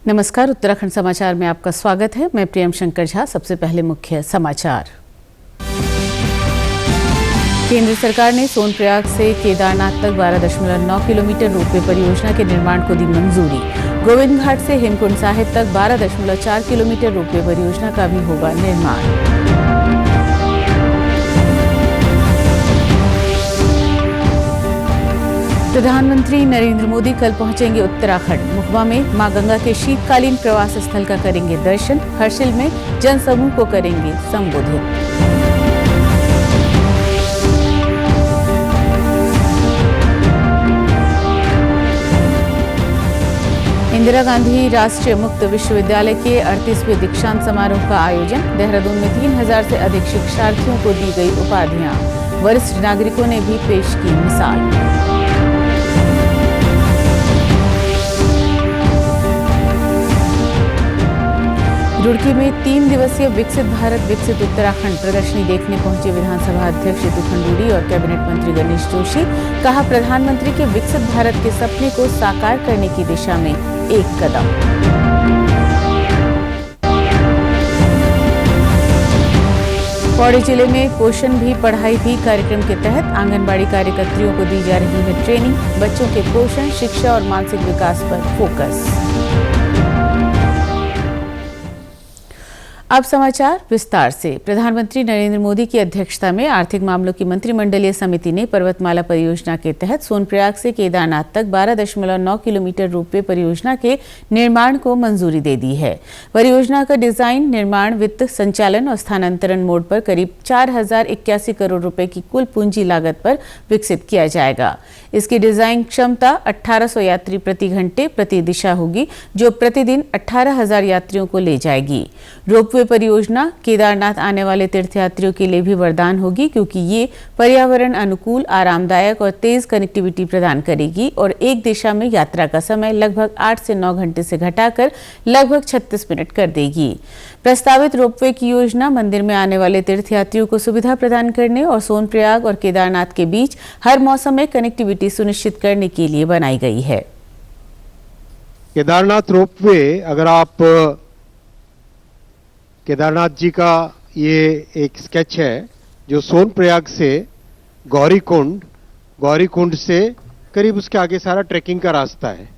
नमस्कार, उत्तराखंड समाचार में आपका स्वागत है। मैं प्रियम शंकर झा। सबसे पहले मुख्य समाचार। केंद्र सरकार ने सोनप्रयाग से केदारनाथ तक 12.9 किलोमीटर रोपवे परियोजना के निर्माण को दी मंजूरी। गोविंद घाट से हेमकुंड साहिब तक 12.4 किलोमीटर रोपवे परियोजना का भी होगा निर्माण। प्रधानमंत्री नरेंद्र मोदी कल पहुंचेंगे उत्तराखंड। मुखबा में मां गंगा के शीतकालीन प्रवास स्थल का करेंगे दर्शन। हर्षिल में जनसमूह को करेंगे संबोधित। इंदिरा गांधी राष्ट्रीय मुक्त विश्वविद्यालय के 38वें दीक्षांत समारोह का आयोजन। देहरादून में 3000 से अधिक शिक्षार्थियों को दी गई उपाधियां। वरिष्ठ नागरिकों ने भी पेश की मिसाल। रुड़की में 3 दिवसीय विकसित भारत विकसित उत्तराखंड प्रदर्शनी देखने पहुंचे विधानसभा अध्यक्ष रितु खंडूड़ी और कैबिनेट मंत्री गणेश जोशी। कहा, प्रधानमंत्री के विकसित भारत के सपने को साकार करने की दिशा में एक कदम। पौड़ी जिले में पोषण भी पढ़ाई भी कार्यक्रम के तहत आंगनबाड़ी कार्यकर्तियों को दी जा रही है ट्रेनिंग। बच्चों के पोषण, शिक्षा और मानसिक विकास पर फोकस। अब समाचार विस्तार से। प्रधानमंत्री नरेंद्र मोदी की अध्यक्षता में आर्थिक मामलों की मंत्रिमंडलीय समिति ने पर्वतमाला परियोजना के तहत सोनप्रयाग से केदारनाथ तक 12.9 किलोमीटर रोपवे परियोजना के निर्माण को मंजूरी दे दी है। परियोजना का डिजाइन, निर्माण, वित्त, संचालन और स्थानांतरण मोड पर करीब 4081 करोड़ रुपए की कुल पूंजी लागत पर विकसित किया जाएगा। इसकी डिजाइन क्षमता 1800 यात्री प्रति घंटे प्रति दिशा होगी, जो प्रतिदिन 18,000 यात्रियों को ले जाएगी। रोपवे परियोजना केदारनाथ आने वाले तीर्थयात्रियों के लिए भी वरदान होगी, क्योंकि ये पर्यावरण अनुकूल, आरामदायक और तेज कनेक्टिविटी प्रदान करेगी और एक दिशा में यात्रा का समय लगभग 8 से 9 घंटे से घटाकर लगभग 36 मिनट कर देगी। प्रस्तावित रोपवे की योजना मंदिर में आने वाले तीर्थयात्रियों को सुविधा प्रदान करने और सोनप्रयाग और केदारनाथ के बीच हर मौसम में कनेक्टिविटी सुनिश्चित करने के लिए बनाई गई है। केदारनाथ रोपवे, अगर आप केदारनाथ जी का ये एक स्केच है जो सोनप्रयाग से गौरीकुंड से करीब उसके आगे सारा ट्रैकिंग का रास्ता है।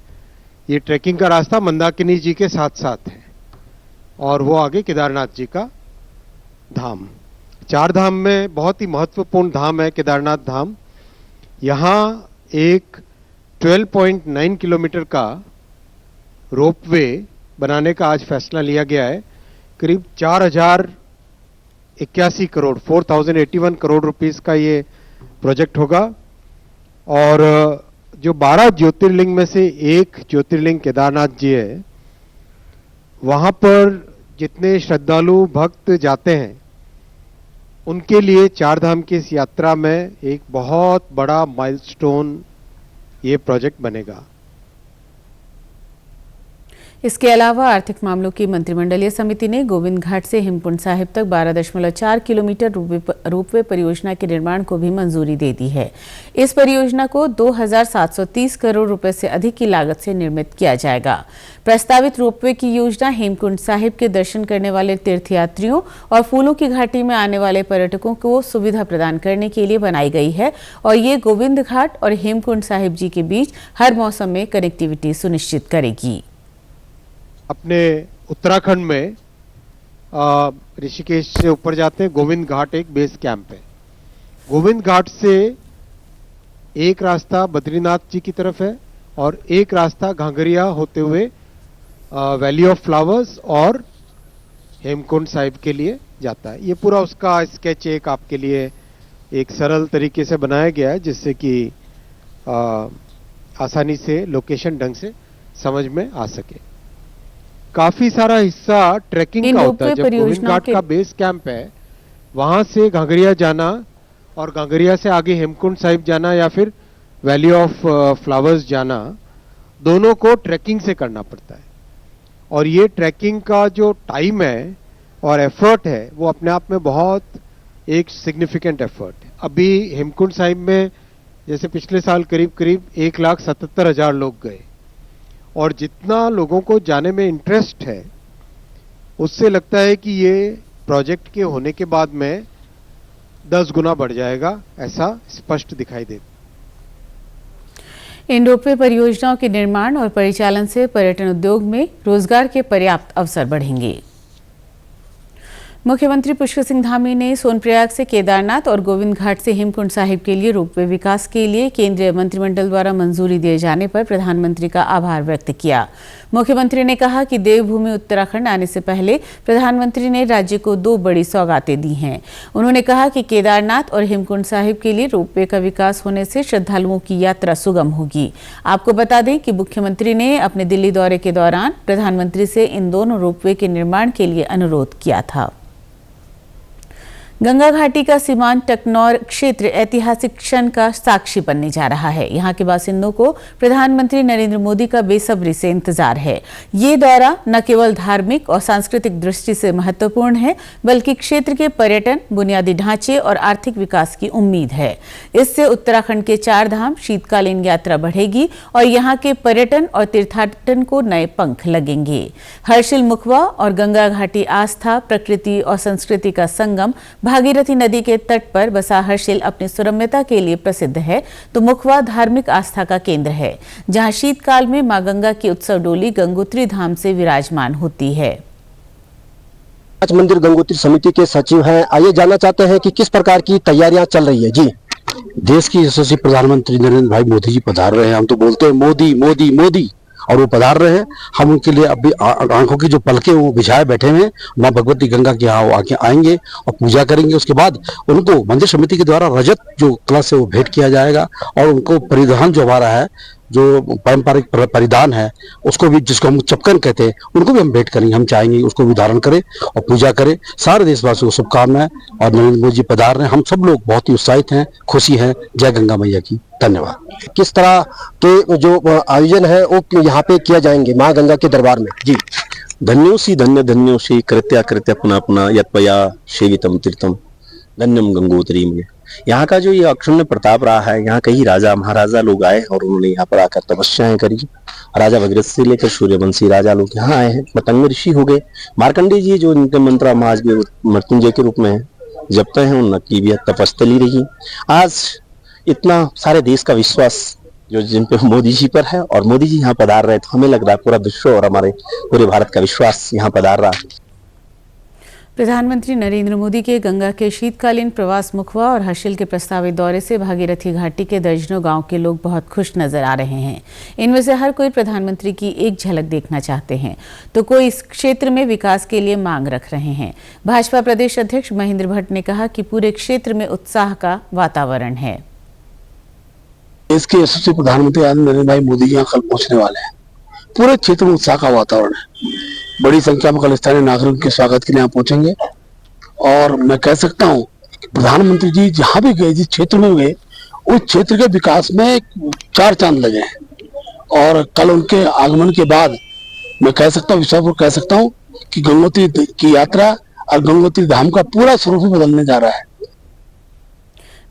ये ट्रैकिंग का रास्ता मंदाकिनी जी के साथ साथ है और वो आगे केदारनाथ जी का धाम। 4 धाम में बहुत ही महत्वपूर्ण धाम है केदारनाथ धाम। यहाँ एक 12.9 किलोमीटर का रोपवे बनाने का आज फैसला लिया गया है। करीब 4081 करोड़ 4081 करोड़ रुपीस का ये प्रोजेक्ट होगा और जो 12 ज्योतिर्लिंग में से एक ज्योतिर्लिंग केदारनाथ जी है, वहां पर जितने श्रद्धालु भक्त जाते हैं उनके लिए 4 धाम की इस यात्रा में एक बहुत बड़ा माइलस्टोन ये प्रोजेक्ट बनेगा। इसके अलावा आर्थिक मामलों की मंत्रिमंडलीय समिति ने गोविंद घाट से हेमकुंड साहिब तक 12.4 किलोमीटर रोपवे परियोजना के निर्माण को भी मंजूरी दे दी है। इस परियोजना को 2730 करोड़ रुपए से अधिक की लागत से निर्मित किया जाएगा। प्रस्तावित रोपवे की योजना हेमकुंड साहिब के दर्शन करने वाले तीर्थयात्रियों और फूलों की घाटी में आने वाले पर्यटकों को सुविधा प्रदान करने के लिए बनाई गई है और ये गोविंद घाट और हेमकुंड साहिब जी के बीच हर मौसम में कनेक्टिविटी सुनिश्चित करेगी। अपने उत्तराखंड में ऋषिकेश से ऊपर जाते हैं, गोविंद घाट एक बेस कैंप है। गोविंद घाट से एक रास्ता बद्रीनाथ जी की तरफ है और एक रास्ता घांगरिया होते हुए वैली ऑफ फ्लावर्स और हेमकुंड साहिब के लिए जाता है। ये पूरा उसका स्केच एक आपके लिए एक सरल तरीके से बनाया गया है, जिससे कि आसानी से लोकेशन ढंग से समझ में आ सके। काफी सारा हिस्सा ट्रैकिंग का होता है। जब गोविंद घाट का बेस कैंप है, वहां से घांगरिया जाना और घांगरिया से आगे हेमकुंड साहिब जाना या फिर वैली ऑफ फ्लावर्स जाना, दोनों को ट्रैकिंग से करना पड़ता है। और ये ट्रैकिंग का जो टाइम है और एफर्ट है वो अपने आप में बहुत एक सिग्निफिकेंट एफर्ट है। अभी हेमकुंड साहिब में जैसे पिछले साल करीब 1,77,000 लोग गए और जितना लोगों को जाने में इंटरेस्ट है उससे लगता है कि ये प्रोजेक्ट के होने के बाद में 10 गुना बढ़ जाएगा, ऐसा स्पष्ट दिखाई देता। इन रोपवे परियोजनाओं के निर्माण और परिचालन से पर्यटन उद्योग में रोजगार के पर्याप्त अवसर बढ़ेंगे। मुख्यमंत्री पुष्कर सिंह धामी ने सोनप्रयाग से केदारनाथ और गोविंद घाट से हेमकुंड साहिब के लिए रोपवे विकास के लिए केंद्रीय मंत्रिमंडल द्वारा मंजूरी दिए जाने पर प्रधानमंत्री का आभार व्यक्त किया। मुख्यमंत्री ने कहा कि देवभूमि उत्तराखंड आने से पहले प्रधानमंत्री ने राज्य को 2 बड़ी सौगातें दी हैं। उन्होंने कहा कि केदारनाथ और हेमकुंड साहिब के लिए रोपवे का विकास होने से श्रद्धालुओं की यात्रा सुगम होगी। आपको बता दें कि मुख्यमंत्री ने अपने दिल्ली दौरे के दौरान प्रधानमंत्री से इन दोनों रोपवे के निर्माण के लिए अनुरोध किया था। गंगा घाटी का सीमांत टकनौर क्षेत्र ऐतिहासिक क्षण का साक्षी बनने जा रहा है। यहाँ के बासिंदों को प्रधानमंत्री नरेंद्र मोदी का बेसब्री से इंतजार है। ये दौरा न केवल धार्मिक और सांस्कृतिक दृष्टि से महत्वपूर्ण है, बल्कि क्षेत्र के पर्यटन, बुनियादी ढांचे और आर्थिक विकास की उम्मीद है। इससे उत्तराखंड के 4 धाम शीतकालीन यात्रा बढ़ेगी और यहाँ के पर्यटन और तीर्थाटन को नए पंख लगेंगे। हर्षिल मुखवा और गंगा घाटी आस्था, प्रकृति और संस्कृति का संगम भागीरथी नदी के तट पर बसा हर्षिल अपनी सुरम्यता के लिए प्रसिद्ध है, तो मुखवा धार्मिक आस्था का केंद्र है, जहां शीतकाल में मां गंगा की उत्सव डोली गंगोत्री धाम से विराजमान होती है। मंदिर गंगोत्री समिति के सचिव हैं, आइए जानना चाहते हैं कि किस प्रकार की तैयारियां चल रही है। जी, देश की यशस्वी प्रधानमंत्री नरेंद्र भाई मोदी जी पधार रहे हैं। हम तो बोलते हैं मोदी मोदी मोदी, और वो पधार रहे हैं। हम उनके लिए अभी आंखों की जो पलके वो बिछाए बैठे हैं, माँ भगवती गंगा के यहाँ आके आएंगे और पूजा करेंगे। उसके बाद उनको मंदिर समिति के द्वारा रजत जो कलश है वो भेंट किया जाएगा और उनको परिधान जो हमारा है, जो पारंपरिक परिधान है, उसको भी, जिसको हम चपकन कहते हैं, उनको भी हम भेंट करेंगे। हम चाहेंगे उसको भी धारण करें और पूजा करें। सारे देशवासियों को शुभकामनाएं और नरेंद्र मोदी जी पधार रहे हैं। हम सब लोग बहुत ही उत्साहित हैं, खुशी है। जय गंगा मैया की। धन्यवाद। किस तरह के जो आयोजन है वो यहाँ पे किया जाएंगे माँ गंगा के दरबार में? जी, धन्योषि कृत्या कृत्या पुनः पुनः यत्पया सेवितम तीर्थम धन्यम गंगोत्री में। यहाँ का जो ये अक्षुण्य प्रताप रहा है, यहाँ कई राजा महाराजा लोग आए और उन्होंने यहाँ पर आकर तपस्याएं करी। राजा भगीरथ से लेकर सूर्यवंशी राजा लोग यहाँ आए हैं, मतंग ऋषि हो गए। मार्कंडेय जी जो इनके मंत्र आज भी मृत्युंजय के रूप में जपते हैं, उनकी भी तपस्थली रही। आज इतना सारे देश का विश्वास जो जिन पे मोदी जी पर है और मोदी जी यहाँ पधार रहे, तो हमें लग रहा है पूरा विश्व और हमारे पूरे भारत का विश्वास यहाँ पधार रहा है। प्रधानमंत्री नरेंद्र मोदी के गंगा के शीतकालीन प्रवास मुखवा और हर्षिल के प्रस्तावित दौरे से भागीरथी घाटी के दर्जनों गांव के लोग बहुत खुश नजर आ रहे हैं। इनमें से हर कोई प्रधानमंत्री की एक झलक देखना चाहते हैं, तो कोई इस क्षेत्र में विकास के लिए मांग रख रहे हैं। भाजपा प्रदेश अध्यक्ष महेंद्र भट्ट ने कहा कि पूरे क्षेत्र में उत्साह का वातावरण है। देश के यशस्वी प्रधानमंत्री नरेंद्र भाई मोदी जी यहाँ कल पहुंचने वाले हैं। पूरे क्षेत्र में उत्साह का वातावरण है। बड़ी संख्या में कल स्थानीय नागरिकों के स्वागत के लिए यहाँ पहुंचेंगे और मैं कह सकता हूँ प्रधानमंत्री जी जहाँ भी गए, जिस क्षेत्र में गए, उस क्षेत्र के विकास में 4 चांद लगे हैं। और कल उनके आगमन के बाद मैं कह सकता हूँ, विश्वासपूर्वक कह सकता हूँ कि गंगोत्री की यात्रा और गंगोत्री धाम का पूरा स्वरूप ही बदलने जा रहा है।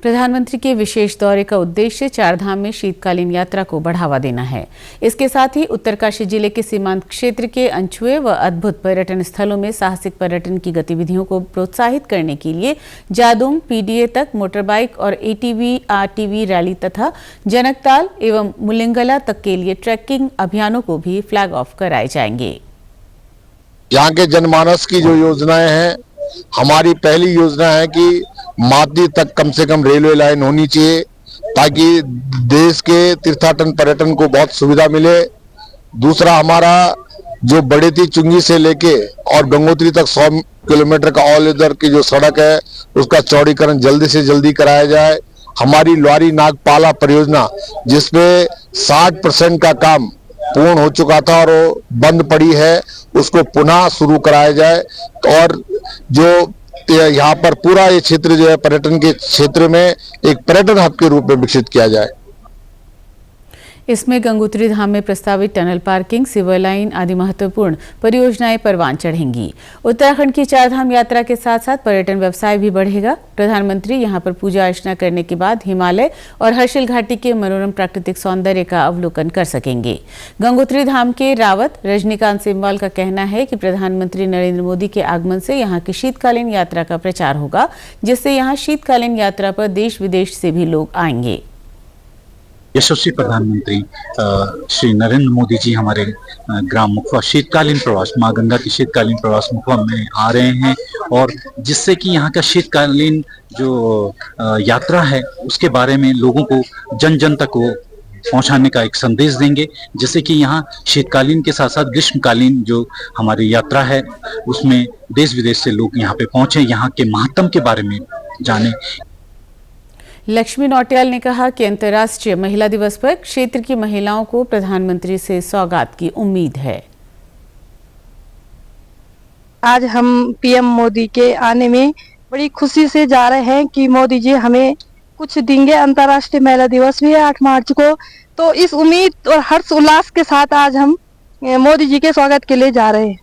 प्रधानमंत्री के विशेष दौरे का उद्देश्य 4 धाम में शीतकालीन यात्रा को बढ़ावा देना है। इसके साथ ही उत्तरकाशी जिले के सीमांत क्षेत्र के अनछुए व अद्भुत पर्यटन स्थलों में साहसिक पर्यटन की गतिविधियों को प्रोत्साहित करने के लिए जादूम पीडीए तक मोटरबाइक और एटीवी आरटीवी रैली तथा जनकताल एवं मुलिंगला तक के लिए ट्रैकिंग अभियानों को भी फ्लैग ऑफ कराए जाएंगे। यहाँ के जनमानस की जो योजनाएं हैं, हमारी पहली योजना है कि मादी तक कम से कम रेलवे लाइन होनी चाहिए, ताकि देश के तीर्थाटन पर्यटन को बहुत सुविधा मिले। दूसरा, हमारा जो बड़ेती चुंगी से लेके और गंगोत्री तक 100 किलोमीटर का ऑल वेदर की जो सड़क है, उसका चौड़ीकरण जल्दी से जल्दी कराया जाए। हमारी लवारी नागपाला परियोजना, जिसपे 60% का काम पूर्ण हो चुका था और वो बंद पड़ी है, उसको पुनः शुरू कराया जाए। और जो यहाँ पर पूरा ये क्षेत्र जो है पर्यटन के क्षेत्र में एक पर्यटन हब के रूप में विकसित किया जाए। इसमें गंगोत्री धाम में प्रस्तावित टनल पार्किंग, सिवर लाइन आदि महत्वपूर्ण परियोजनाएं परवान चढ़ेंगी। उत्तराखंड की चारधाम यात्रा के साथ साथ पर्यटन व्यवसाय भी बढ़ेगा। प्रधानमंत्री यहां पर पूजा अर्चना करने के बाद हिमालय और हर्षिल घाटी के मनोरम प्राकृतिक सौंदर्य का अवलोकन कर सकेंगे। गंगोत्री धाम के रावत रजनीकांत सेमवाल का कहना है कि प्रधानमंत्री नरेंद्र मोदी के आगमन से यहां की शीतकालीन यात्रा का प्रचार होगा, जिससे यहां शीतकालीन यात्रा पर देश विदेश से भी लोग आएंगे। यशस्वी प्रधानमंत्री श्री नरेंद्र मोदी जी हमारे ग्राम मुखवा शीतकालीन प्रवास, मां गंगा की शीतकालीन प्रवास मुखवा में आ रहे हैं, और जिससे कि यहाँ का शीतकालीन जो यात्रा है उसके बारे में लोगों को जन जन तक वो पहुंचाने का एक संदेश देंगे, जिससे कि यहाँ शीतकालीन के साथ साथ ग्रीष्मकालीन जो हमारी यात्रा है उसमें देश विदेश से लोग यहाँ पे पहुंचे, यहाँ के महात्म के बारे में जाने। लक्ष्मी नौटियाल ने कहा कि अंतर्राष्ट्रीय महिला दिवस पर क्षेत्र की महिलाओं को प्रधानमंत्री से सौगात की उम्मीद है। आज हम पीएम मोदी के आने में बड़ी खुशी से जा रहे हैं कि मोदी जी हमें कुछ देंगे। अंतर्राष्ट्रीय महिला दिवस भी है 8 मार्च को, तो इस उम्मीद और हर्ष उल्लास के साथ आज हम मोदी जी के स्वागत के लिए जा रहे हैं।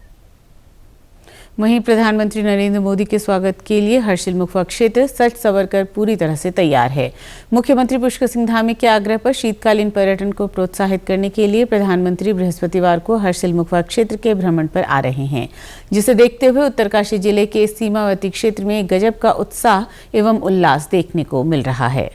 वहीं प्रधानमंत्री नरेंद्र मोदी के स्वागत के लिए हर्षिल मुखवा क्षेत्र सज संवर कर पूरी तरह से तैयार है। मुख्यमंत्री पुष्कर सिंह धामी के आग्रह पर शीतकालीन पर्यटन को प्रोत्साहित करने के लिए प्रधानमंत्री बृहस्पतिवार को हर्षिल मुखवा क्षेत्र के भ्रमण पर आ रहे हैं, जिसे देखते हुए उत्तरकाशी जिले के सीमावर्ती क्षेत्र में गजब का उत्साह एवं उल्लास देखने को मिल रहा है।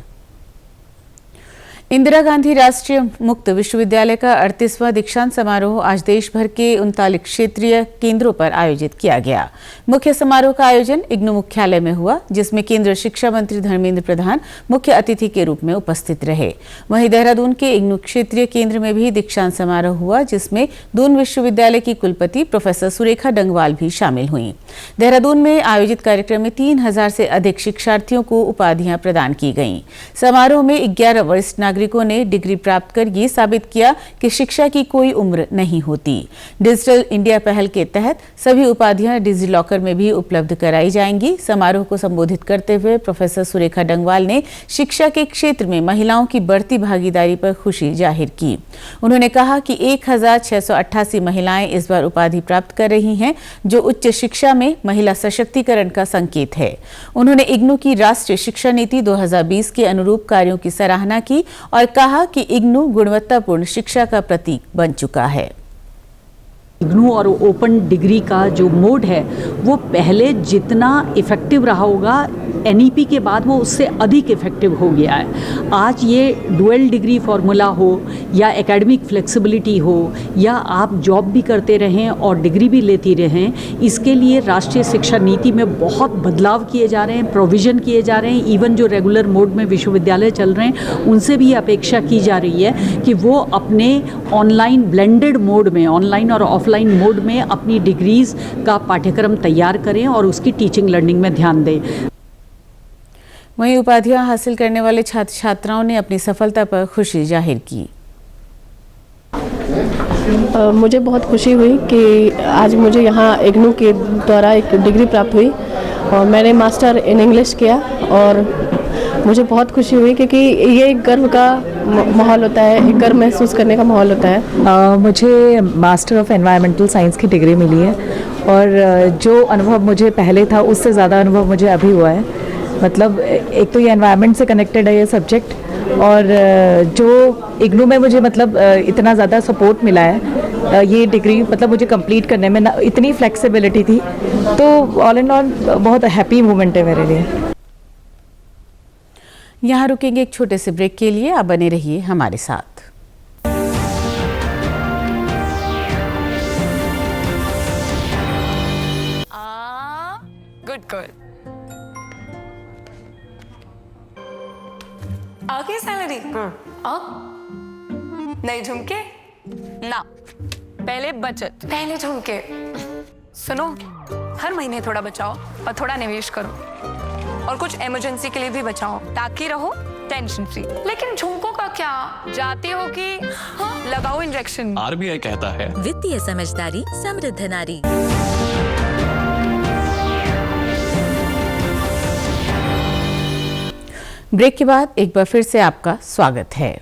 इंदिरा गांधी राष्ट्रीय मुक्त विश्वविद्यालय का 38वां दीक्षांत समारोह आज देश भर के 39 क्षेत्रीय केंद्रों पर आयोजित किया गया। मुख्य समारोह का आयोजन इग्नू मुख्यालय में हुआ, जिसमें केंद्रीय शिक्षा मंत्री धर्मेंद्र प्रधान मुख्य अतिथि के रूप में उपस्थित रहे। वहीं देहरादून के इग्नू क्षेत्रीय केंद्र में भी दीक्षांत समारोह हुआ, जिसमें दून विश्वविद्यालय की कुलपति प्रोफेसर सुरेखा डंगवाल भी शामिल हुई। देहरादून में आयोजित कार्यक्रम में 3000 से अधिक शिक्षार्थियों को उपाधियां प्रदान की गईं। समारोह में 11 वरिष्ठ नागरिकों ने डिग्री प्राप्त कर ये साबित किया कि शिक्षा की कोई उम्र नहीं होती। डिजिटल इंडिया पहल के तहत सभी उपाधियां डिजी लॉकर में भी उपलब्ध कराई जाएंगी। समारोह को संबोधित करते हुए प्रोफेसर सुरेखा डंगवाल ने शिक्षा के क्षेत्र में महिलाओं की बढ़ती भागीदारी पर खुशी जाहिर की। उन्होंने कहा कि 1688 महिलाएं इस बार उपाधि प्राप्त कर रही हैं, जो उच्च शिक्षा में महिला सशक्तिकरण का संकेत है। उन्होंने इग्नू की राष्ट्रीय शिक्षा नीति 2020 के अनुरूप कार्यों की सराहना की और कहा कि इग्नू गुणवत्तापूर्ण शिक्षा का प्रतीक बन चुका है। इग्नू और ओपन डिग्री का जो मोड है वो पहले जितना इफ़ेक्टिव रहा होगा, एनईपी के बाद वो उससे अधिक इफ़ेक्टिव हो गया है। आज ये डुअल डिग्री फार्मूला हो या एकेडमिक फ्लेक्सिबिलिटी हो या आप जॉब भी करते रहें और डिग्री भी लेती रहें, इसके लिए राष्ट्रीय शिक्षा नीति में बहुत बदलाव किए जा रहे हैं, प्रोविज़न किए जा रहे हैं। इवन जो रेगुलर मोड में विश्वविद्यालय चल रहे हैं उनसे भी अपेक्षा की जा रही है कि वो अपने ऑनलाइन ब्लेंडेड मोड में, ऑनलाइन और ऑफलाइन मोड में अपनी डिग्रीज़ का पाठ्यक्रम तैयार करें और उसकी टीचिंग लर्निंग में ध्यान दें। वहीं उपाधियां हासिल करने वाले छात्र छात्राओं ने अपनी सफलता पर खुशी जाहिर की। मुझे बहुत खुशी हुई कि आज मुझे यहाँ इग्नू के द्वारा एक डिग्री प्राप्त हुई और मैंने मास्टर इन इंग्लिश किया और मुझे बहुत खुशी हुई क्योंकि ये एक गर्व का माहौल होता है, एक गर्व महसूस करने का माहौल होता है। मुझे मास्टर ऑफ एनवायरमेंटल साइंस की डिग्री मिली है और जो अनुभव मुझे पहले था उससे ज़्यादा अनुभव मुझे अभी हुआ है। मतलब एक तो ये एनवायरनमेंट से कनेक्टेड है ये सब्जेक्ट, और जो इग्नू में मुझे मतलब इतना ज़्यादा सपोर्ट मिला है ये डिग्री मतलब मुझे कंप्लीट करने में, इतनी फ्लेक्सिबिलिटी थी, तो ऑल इन ऑल बहुत हैप्पी मोमेंट है मेरे लिए। यहाँ रुकेंगे एक छोटे से ब्रेक के लिए, आप बने रहिए हमारे साथ। Good girl. आ गई सैलरी? अब नहीं झुमके ना, पहले बचत, पहले झुमके। सुनो, हर महीने थोड़ा बचाओ और थोड़ा निवेश करो और कुछ इमरजेंसी के लिए भी बचाओ ताकि रहो टेंशन फ्री। लेकिन झुमकों का क्या, जाती हो कि लगाओ इंजेक्शन। आरबीआई कहता है वित्तीय समझदारी समृद्ध नारी। ब्रेक के बाद एक बार फिर से आपका स्वागत है।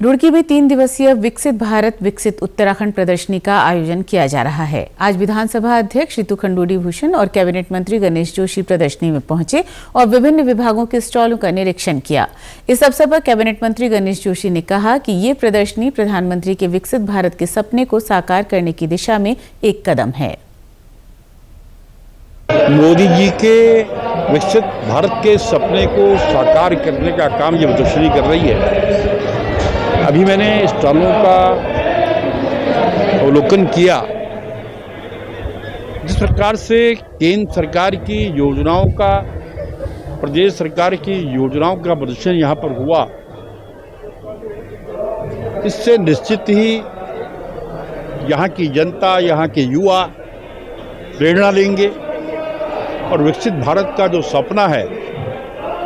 रुड़की में 3 दिवसीय विकसित भारत विकसित उत्तराखंड प्रदर्शनी का आयोजन किया जा रहा है। आज विधानसभा अध्यक्ष रितु खंडूड़ी भूषण और कैबिनेट मंत्री गणेश जोशी प्रदर्शनी में पहुंचे और विभिन्न विभागों के स्टॉलों का निरीक्षण किया। इस अवसर पर कैबिनेट मंत्री गणेश जोशी ने कहा कि ये प्रदर्शनी प्रधानमंत्री के विकसित भारत के सपने को साकार करने की दिशा में एक कदम है। मोदी जी के विकसित भारत के सपने को साकार करने का काम ये प्रदर्शनी कर रही है। अभी मैंने स्टॉलों का अवलोकन किया। जिस प्रकार से केंद्र सरकार की योजनाओं का, प्रदेश सरकार की योजनाओं का प्रदर्शन यहाँ पर हुआ, इससे निश्चित ही यहाँ की जनता, यहाँ के युवा प्रेरणा लेंगे और विकसित भारत का जो सपना है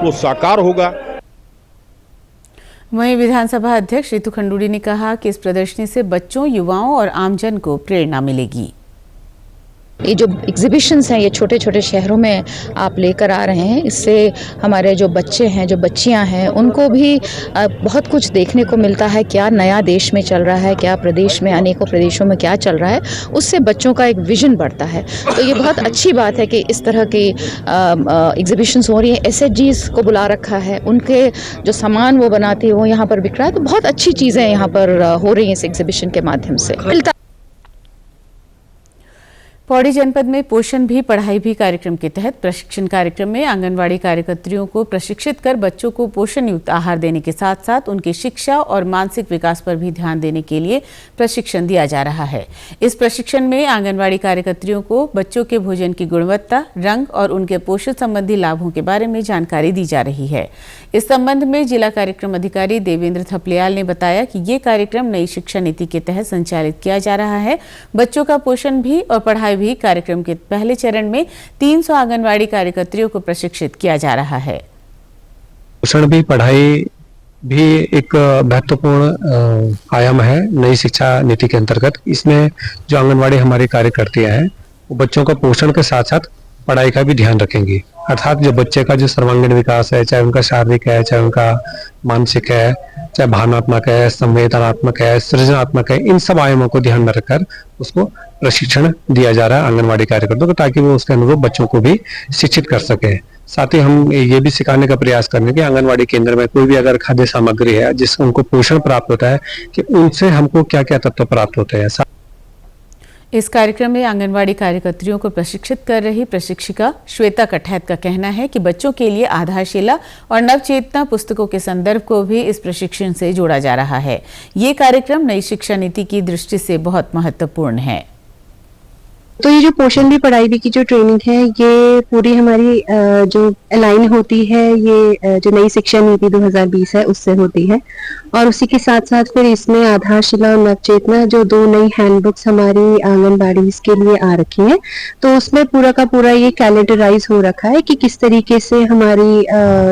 वो साकार होगा। वहीं विधानसभा अध्यक्ष रितु खंडूड़ी ने कहा कि इस प्रदर्शनी से बच्चों, युवाओं और आमजन को प्रेरणा मिलेगी। ये जो एग्जीबिशंस हैं, ये छोटे छोटे शहरों में आप लेकर आ रहे हैं, इससे हमारे जो बच्चे हैं, जो बच्चियां हैं, उनको भी बहुत कुछ देखने को मिलता है। क्या नया देश में चल रहा है, क्या प्रदेश में, अनेकों प्रदेशों में क्या चल रहा है, उससे बच्चों का एक विजन बढ़ता है। तो ये बहुत अच्छी बात है कि इस तरह की एग्जीबिशंस हो रही है। SHGs को बुला रखा है, उनके जो सामान वो बनाती है वो यहाँ पर बिक रहा है। तो बहुत अच्छी चीज़ें यहाँ पर हो रही हैं इस एग्जीबिशन के माध्यम से। पौड़ी जनपद में पोषण भी पढ़ाई भी कार्यक्रम के तहत प्रशिक्षण कार्यक्रम में आंगनवाड़ी कार्यकर्त्रियों को प्रशिक्षित कर बच्चों को पोषण युक्त आहार देने के साथ साथ उनकी शिक्षा और मानसिक विकास पर भी ध्यान देने के लिए प्रशिक्षण दिया जा रहा है। इस प्रशिक्षण में आंगनवाड़ी कार्यकर्त्रियों को बच्चों के भोजन की गुणवत्ता, रंग और उनके पोषण संबंधी लाभों के बारे में जानकारी दी जा रही है। इस संबंध में जिला कार्यक्रम अधिकारी देवेंद्र थपलियाल ने बताया कि ये कार्यक्रम नई शिक्षा नीति के तहत संचालित किया जा रहा है। बच्चों का पोषण भी और पढ़ाई भी कार्यक्रम के पहले चरण में 300 आंगनवाड़ी कार्यकर्त्रियों को प्रशिक्षित किया जा रहा है। पोषण भी, पढ़ाई भी एक महत्वपूर्ण आयाम है नई शिक्षा नीति के अंतर्गत। इसमें जो आंगनवाड़ी हमारी कार्यकर्तियां हैं वो बच्चों का पोषण के साथ साथ पढ़ाई का भी ध्यान रखेंगी। अर्थात जो बच्चे का जो सर्वांगीण विकास है, चाहे उनका शारीरिक है, चाहे उनका मानसिक है, चाहे भावनात्मक है, संवेदनात्मक है, सृजनात्मक है, इन सब आयामों को ध्यान में रखकर उसको प्रशिक्षण दिया जा रहा है आंगनवाड़ी कार्यकर्ताओं को, ताकि वो उसके अनुरूप बच्चों को भी शिक्षित कर सके। साथ ही हम ये भी सिखाने का प्रयास करेंगे कि आंगनवाड़ी केंद्र में कोई भी अगर खाद्य सामग्री है जिससे उनको पोषण प्राप्त होता है कि उनसे हमको क्या क्या तत्व प्राप्त होते हैं। इस कार्यक्रम में आंगनवाड़ी कार्यकर्त्रियों को प्रशिक्षित कर रही प्रशिक्षिका श्वेता कठैत का कहना है कि बच्चों के लिए आधारशिला और नवचेतना पुस्तकों के संदर्भ को भी इस प्रशिक्षण से जोड़ा जा रहा है। ये कार्यक्रम नई शिक्षा नीति की दृष्टि से बहुत महत्वपूर्ण है। तो ये जो पोषण भी पढ़ाई भी की जो ट्रेनिंग है, ये पूरी हमारी जो अलाइन होती है, ये जो नई शिक्षा नीति 2020 है उससे होती है। और उसी के साथ साथ फिर इसमें आधारशिला और नवचेतना जो 2 नई हैंडबुक्स हमारी आंगनबाड़ी के लिए आ रखी हैं, तो उसमें पूरा का पूरा ये कैलेंडराइज हो रखा है कि किस तरीके से हमारी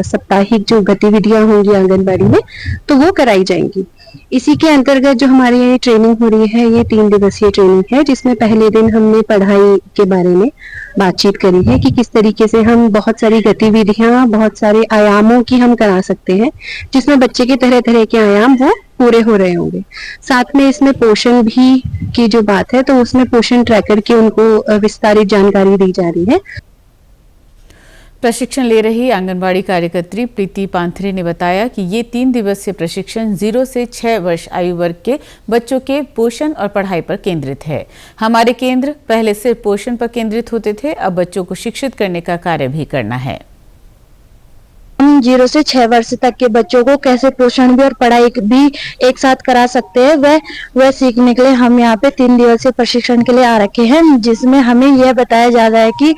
साप्ताहिक जो गतिविधियां होंगी आंगनबाड़ी में तो वो कराई जाएंगी। इसी के अंतर्गत जो हमारी ये ट्रेनिंग हो रही है, ये 3 दिवसीय ट्रेनिंग है, जिसमें पहले दिन हमने पढ़ाई के बारे में बातचीत करी है कि किस तरीके से हम बहुत सारी गतिविधियां, बहुत सारे आयामों की हम करा सकते हैं, जिसमें बच्चे के तरह तरह के आयाम वो पूरे हो रहे होंगे। साथ में इसमें पोषण भी की जो बात है, तो उसमें पोषण ट्रैकर की उनको विस्तारित जानकारी दी जा रही है। प्रशिक्षण ले रही आंगनवाड़ी कार्यकर्त्री प्रीति पांथरे ने बताया कि ये 3 दिवसीय प्रशिक्षण 0 से 6 वर्ष आयु वर्ग के बच्चों के पोषण और पढ़ाई पर केंद्रित है। हमारे केंद्र पहले सिर्फ पोषण पर केंद्रित होते थे, अब बच्चों को शिक्षित करने का कार्य भी करना है। हम 0 से 6 वर्ष तक के बच्चों को कैसे पोषण भी और पढ़ाई भी एक साथ करा सकते हैं, वह सीखने के लिए हम यहाँ पे 3 दिवसीय प्रशिक्षण के लिए आ रखे हैं, जिसमें हमें यह बताया जा रहा है कि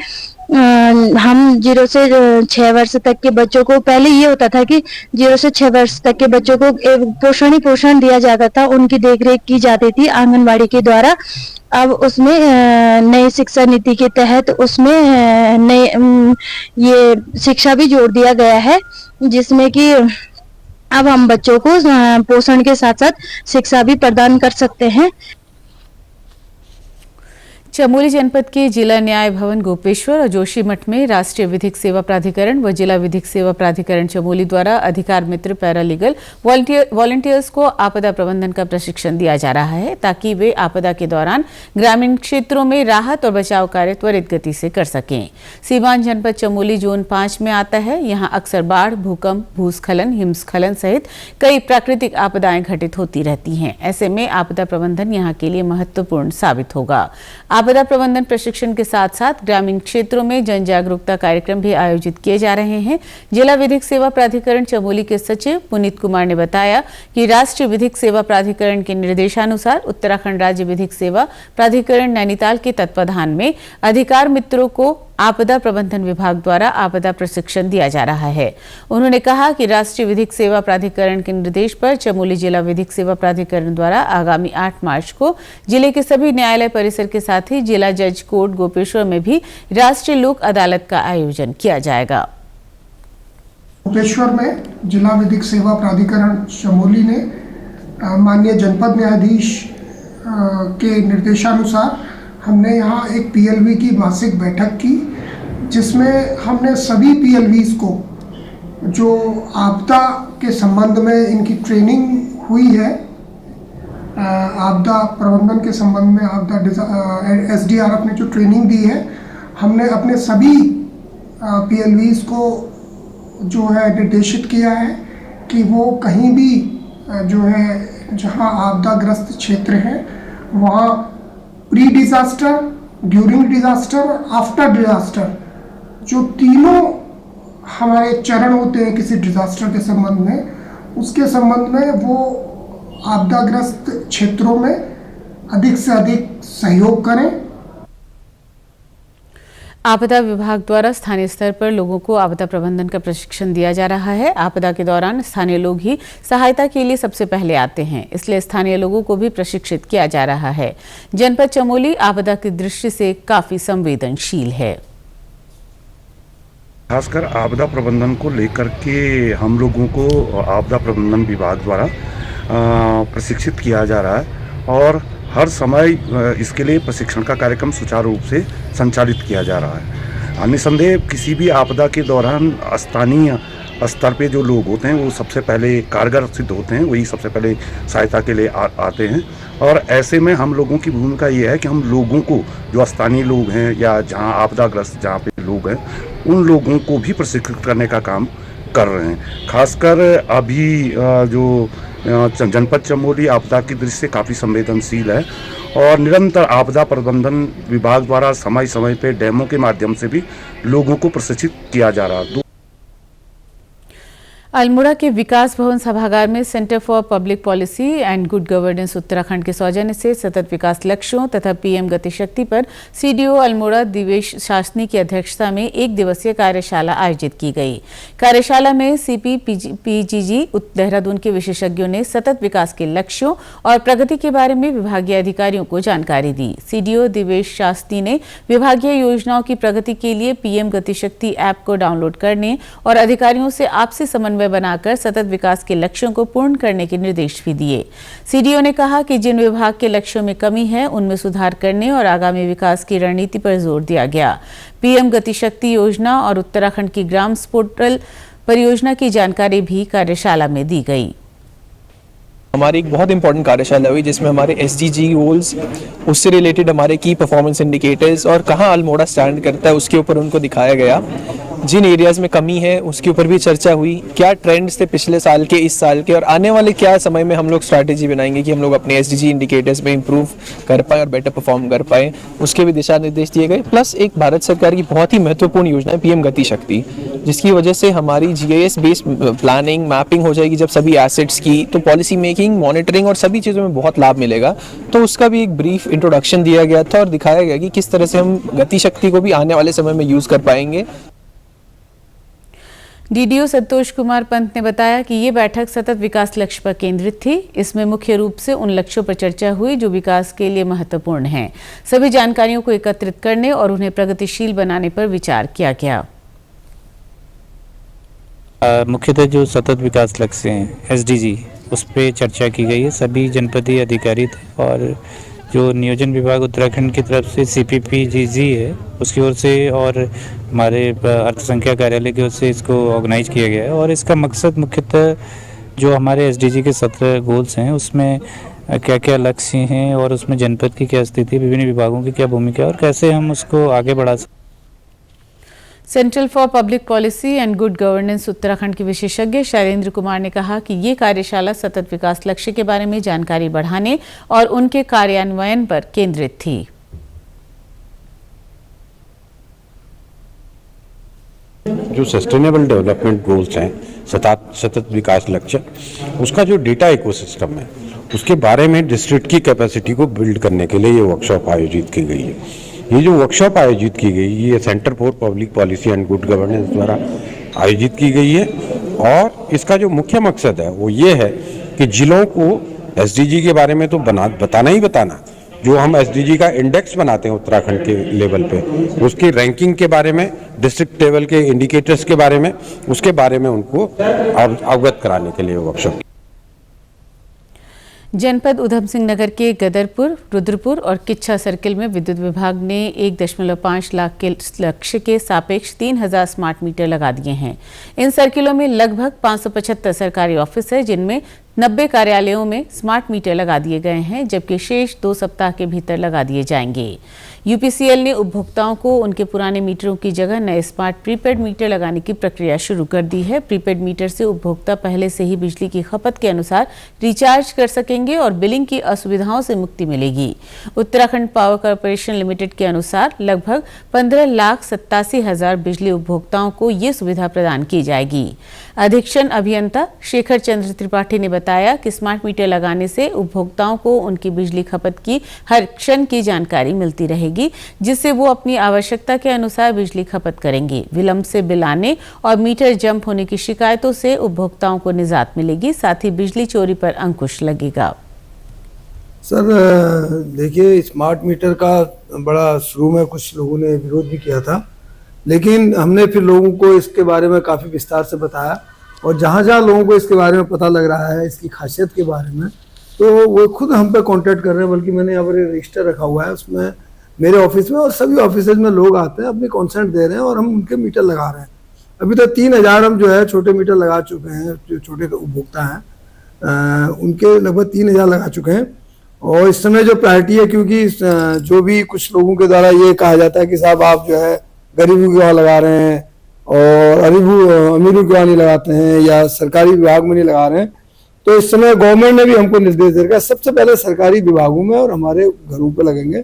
हम 0 से 6 वर्ष तक के बच्चों को, पहले ये होता था कि 0 से 6 वर्ष तक के बच्चों को पोषण ही पोषण दिया जाता था, उनकी देखरेख की जाती थी आंगनबाड़ी के द्वारा। अब उसमें नई शिक्षा नीति के तहत उसमें नए ये शिक्षा भी जोड़ दिया गया है, जिसमें कि अब हम बच्चों को पोषण के साथ साथ शिक्षा भी प्रदान कर सकते हैं। चमोली जनपद के जिला न्याय भवन गोपेश्वर और जोशीमठ में राष्ट्रीय विधिक सेवा प्राधिकरण व जिला विधिक सेवा प्राधिकरण चमोली द्वारा अधिकार मित्र पैरालीगल वॉलंटियर्स को आपदा प्रबंधन का प्रशिक्षण दिया जा रहा है ताकि वे आपदा के दौरान ग्रामीण क्षेत्रों में राहत और बचाव कार्य त्वरित गति से कर सकें। सीमांत जनपद चमोली जोन 5 में आता है। यहाँ अक्सर बाढ़, भूकंप, भूस्खलन, हिमस्खलन सहित कई प्राकृतिक आपदाएं घटित होती रहती हैं। ऐसे में आपदा प्रबंधन यहाँ के लिए महत्वपूर्ण साबित होगा। आपदा प्रबंधन प्रशिक्षण के साथ साथ ग्रामीण क्षेत्रों में जन जागरूकता कार्यक्रम भी आयोजित किए जा रहे हैं। जिला विधिक सेवा प्राधिकरण चमोली के सचिव पुनीत कुमार ने बताया कि राष्ट्रीय विधिक सेवा प्राधिकरण के निर्देशानुसार उत्तराखंड राज्य विधिक सेवा प्राधिकरण नैनीताल के तत्वाधान में अधिकार मित्रों को आपदा प्रबंधन विभाग द्वारा आपदा प्रशिक्षण दिया जा रहा है। उन्होंने कहा कि राष्ट्रीय विधिक सेवा प्राधिकरण के निर्देश पर चमोली जिला विधिक सेवा प्राधिकरण द्वारा आगामी 8 मार्च को जिले के सभी न्यायालय परिसर के साथ ही जिला जज कोर्ट गोपेश्वर में भी राष्ट्रीय लोक अदालत का आयोजन किया जाएगा। गोपेश्वर में जिला विधिक सेवा प्राधिकरण चमोली ने माननीय जनपद न्यायाधीश के निर्देशानुसार हमने यहाँ एक पीएलवी की मासिक बैठक की, जिसमें हमने सभी पीएलवीज को जो आपदा के संबंध में इनकी ट्रेनिंग हुई है, आपदा प्रबंधन के संबंध में आपदा एसडीआरएफ ने जो ट्रेनिंग दी है, हमने अपने सभी पीएलवीज को जो है निर्देशित किया है कि वो कहीं भी जो है जहां आपदाग्रस्त क्षेत्र हैं वहाँ pre disaster, during disaster, after disaster जो तीनों हमारे चरण होते हैं किसी डिजास्टर के संबंध में, उसके संबंध में वो आपदाग्रस्त क्षेत्रों में अधिक से अधिक सहयोग करें। आपदा विभाग द्वारा स्थानीय स्तर पर लोगों को आपदा प्रबंधन का प्रशिक्षण दिया जा रहा है। आपदा के दौरान स्थानीय लोग ही सहायता के लिए सबसे पहले आते हैं, इसलिए स्थानीय लोगों को भी प्रशिक्षित किया जा रहा है। जनपद चमोली आपदा की दृष्टि से काफी संवेदनशील है। खासकर आपदा प्रबंधन को लेकर के हम लोगों को आपदा प्रबंधन विभाग द्वारा प्रशिक्षित किया जा रहा है और हर समय इसके लिए प्रशिक्षण का कार्यक्रम सुचारू रूप से संचालित किया जा रहा है। निसंदेह किसी भी आपदा के दौरान स्थानीय स्तर पे जो लोग होते हैं वो सबसे पहले कारगर सिद्ध होते हैं, वही सबसे पहले सहायता के लिए आते हैं। और ऐसे में हम लोगों की भूमिका ये है कि हम लोगों को, जो स्थानीय लोग हैं या जहाँ आपदाग्रस्त जहाँ पे लोग हैं, उन लोगों को भी प्रशिक्षित करने का काम कर रहे हैं। खासकर अभी जो जनपद चमोली आपदा की दृष्टि से काफ़ी संवेदनशील है और निरंतर आपदा प्रबंधन विभाग द्वारा समय समय पे डेमो के माध्यम से भी लोगों को प्रशिक्षित किया जा रहा है। अल्मोड़ा के विकास भवन सभागार में centre for public policy and good governance Uttarakhand के सौजन्य से सतत विकास लक्ष्यों तथा पीएम गतिशक्ति पर सीडीओ अल्मोड़ा दिवेश शासनी की अध्यक्षता में 1 दिवसीय कार्यशाला आयोजित की गई। कार्यशाला में CPPGG देहरादून के विशेषज्ञों ने सतत विकास के लक्ष्यों और प्रगति के बारे में विभागीय अधिकारियों को जानकारी दी। सीडीओ दिवेश शासनी ने विभागीय योजनाओं की प्रगति के लिए पीएम गतिशक्ति ऐप को डाउनलोड करने और अधिकारियों से आपसी समन्वय बनाकर सतत विकास के लक्ष्यों को पूर्ण करने के निर्देश भी दिए। सीडीओ ने कहा कि जिन विभाग के लक्ष्यों में कमी है उनमें सुधार करने और आगामी विकास की रणनीति पर जोर दिया गया। पीएम गतिशक्ति योजना और उत्तराखंड की ग्राम पोर्टल परियोजना की जानकारी भी कार्यशाला में दी गई। हमारी एक बहुत इंपॉर्टेंट कार्यशाला हुई जिसमें हमारे SDG गोल्स, उससे रिलेटेड हमारे की परफॉर्मेंस इंडिकेटर्स और कहाँ अल्मोड़ा स्टैंड करता है उसके ऊपर उनको दिखाया गया। जिन एरियाज में कमी है उसके ऊपर भी चर्चा हुई। क्या ट्रेंड्स थे पिछले साल के, इस साल के और आने वाले क्या समय में हम लोग स्ट्रैटेजी बनाएंगे कि हम लोग अपने SDG इंडिकेटर्स में इंप्रूव कर पाए और बेटर परफॉर्म कर पाए, उसके भी दिशा निर्देश दिए गए। प्लस एक भारत सरकार की बहुत ही महत्वपूर्ण योजना है पीएम गति शक्ति, जिसकी वजह से हमारी GIS बेस्ड प्लानिंग मैपिंग हो जाएगी जब सभी एसेट्स की, तो पॉलिसी मेकिंग, मॉनिटरिंग और सभी चीज़ों में बहुत लाभ मिलेगा। तो उसका भी एक ब्रीफ इंट्रोडक्शन दिया गया था और दिखाया गया कि किस तरह से हम गति शक्ति को भी आने वाले समय में यूज़ कर पाएंगे। डीडीओ संतोष कुमार पंत ने बताया कि ये बैठक सतत विकास लक्ष्य पर केंद्रित थी। इसमें मुख्य रूप से उन लक्ष्यों पर चर्चा हुई जो विकास के लिए महत्वपूर्ण हैं। सभी जानकारियों को एकत्रित करने और उन्हें प्रगतिशील बनाने पर विचार किया गया। मुख्यतः जो सतत विकास लक्ष्य हैं SDG, उस पर चर्चा की गई है। सभी जनपदीय अधिकारी थे और जो नियोजन विभाग उत्तराखंड की तरफ से CPPGG है उसकी ओर से और हमारे अर्थसंख्या कार्यालय की ओर से इसको ऑर्गेनाइज किया गया है। और इसका मकसद मुख्यतः जो हमारे SDG के 17 गोल्स हैं उसमें क्या क्या लक्ष्य हैं और उसमें जनपद की क्या स्थिति, विभिन्न विभागों की क्या भूमिका है और कैसे हम उसको आगे बढ़ा सकते। Central for public policy and good governance Uttarakhand के विशेषज्ञ शैलेंद्र कुमार ने कहा कि ये कार्यशाला सतत विकास लक्ष्य के बारे में जानकारी बढ़ाने और उनके कार्यान्वयन पर केंद्रित थी। जो सस्टेनेबल डेवलपमेंट गोल्स हैं, सतत विकास लक्ष्य, उसका जो डेटा इकोसिस्टम है उसके बारे में डिस्ट्रिक्ट की कैपेसिटी को बिल्ड करने के लिए ये वर्कशॉप आयोजित की गई है। ये जो वर्कशॉप आयोजित की गई ये centre for public policy and good governance द्वारा आयोजित की गई है और इसका जो मुख्य मकसद है वो ये है कि जिलों को SDG के बारे में तो बताना ही बताना, जो हम SDG का इंडेक्स बनाते हैं उत्तराखंड के लेवल पे, उसकी रैंकिंग के बारे में, डिस्ट्रिक्ट लेवल के इंडिकेटर्स के बारे में, उसके बारे में उनको अवगत कराने के लिए वर्कशॉप। जनपद उधम सिंह नगर के गदरपुर, रुद्रपुर और किच्छा सर्किल में विद्युत विभाग ने 1.5 लाख के लक्ष्य के सापेक्ष 3000 स्मार्ट मीटर लगा दिए हैं। इन सर्किलों में लगभग 575 सरकारी ऑफिस है जिनमें 90 कार्यालयों में स्मार्ट मीटर लगा दिए गए हैं, जबकि शेष 2 सप्ताह के भीतर लगा दिए जाएंगे। UPCL ने उपभोक्ताओं को उनके पुराने मीटरों की जगह नए स्मार्ट प्रीपेड मीटर लगाने की प्रक्रिया शुरू कर दी है। प्रीपेड मीटर से उपभोक्ता पहले से ही बिजली की खपत के अनुसार रिचार्ज कर सकेंगे और बिलिंग की असुविधाओं से मुक्ति मिलेगी। उत्तराखंड पावर कॉर्पोरेशन लिमिटेड के अनुसार लगभग 15,87,000 बिजली उपभोक्ताओं को ये सुविधा प्रदान की जाएगी। अधीक्षण अभियंता शेखर चंद्र त्रिपाठी ने बताया कि स्मार्ट मीटर लगाने से उपभोक्ताओं को उनकी बिजली खपत की हर क्षण की जानकारी मिलती रहेगी, जिससे वो अपनी आवश्यकता के अनुसार बिजली खपत करेंगे। विलंब से बिल आने और मीटर जंप होने की शिकायतों से उपभोक्ताओं को निजात मिलेगी, साथ ही बिजली चोरी पर अंकुश लगेगा। सर देखिए, स्मार्ट मीटर का बड़ा शुरू में कुछ लोगों ने विरोध भी किया था, लेकिन हमने फिर लोगों को इसके बारे में काफ़ी विस्तार से बताया और जहाँ जहाँ लोगों को इसके बारे में पता लग रहा है, इसकी खासियत के बारे में, तो वो खुद हम पे कांटेक्ट कर रहे हैं। बल्कि मैंने यहाँ पर रजिस्टर रखा हुआ है, उसमें मेरे ऑफिस में और सभी ऑफिस में लोग आते हैं, अपनी कंसेंट दे रहे हैं और हम उनके मीटर लगा रहे हैं। अभी तो 3000 हम जो है छोटे मीटर लगा चुके हैं, जो छोटे उपभोक्ता हैं उनके लगभग 3000 लगा चुके हैं। और इस समय जो प्रायोरिटी है, क्योंकि जो भी कुछ लोगों के द्वारा ये कहा जाता है कि साहब आप जो है गरीबों के वहाँ लगा रहे हैं और अमीरों के वहाँ नहीं लगाते हैं या सरकारी विभाग में नहीं लगा रहे हैं, तो इस समय गवर्नमेंट ने भी हमको निर्देश दे रखा है सबसे पहले सरकारी विभागों में और हमारे घरों पे लगेंगे।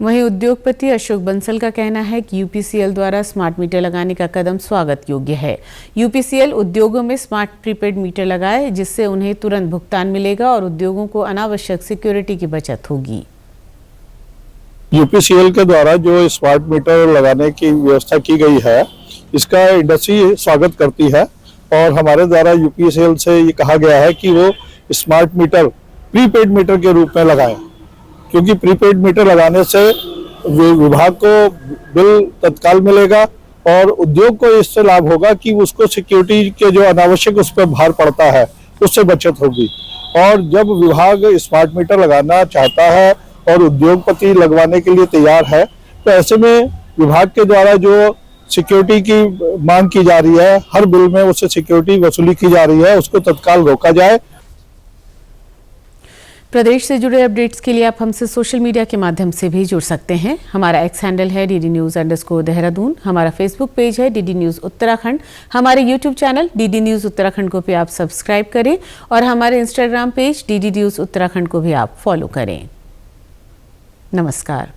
वहीं उद्योगपति अशोक बंसल का कहना है कि UPCL द्वारा स्मार्ट मीटर लगाने का कदम स्वागत योग्य है। UPCL उद्योगों में स्मार्ट प्रीपेड मीटर लगाए, जिससे उन्हें तुरंत भुगतान मिलेगा और उद्योगों को अनावश्यक सिक्योरिटी की बचत होगी। UPCL के द्वारा जो स्मार्ट मीटर लगाने की व्यवस्था की गई है, इसका इंडस्ट्री स्वागत करती है और हमारे द्वारा UPCL से ये कहा गया है कि वो स्मार्ट मीटर प्रीपेड मीटर के रूप में लगाएं, क्योंकि प्रीपेड मीटर लगाने से विभाग को बिल तत्काल मिलेगा और उद्योग को इससे लाभ होगा कि उसको सिक्योरिटी के जो अनावश्यक उस पर भार पड़ता है उससे बचत होगी। और जब विभाग स्मार्ट मीटर लगाना चाहता है और उद्योगपति लगवाने के लिए तैयार है, तो ऐसे में विभाग के द्वारा जो सिक्योरिटी की मांग की जा रही है, हर बिल में उससे सिक्योरिटी वसूली की जा रही है, उसको तत्काल रोका जाए। प्रदेश से जुड़े अपडेट्स के लिए आप हमसे सोशल मीडिया के माध्यम से भी जुड़ सकते हैं। हमारा एक्स हैंडल है DD_News_देहरादून, हमारा फेसबुक पेज है DD News उत्तराखंड, हमारे YouTube channel DD News Uttarakhand को भी आप सब्सक्राइब करें और हमारे Instagram page DD News Uttarakhand को भी आप फॉलो करें। नमस्कार।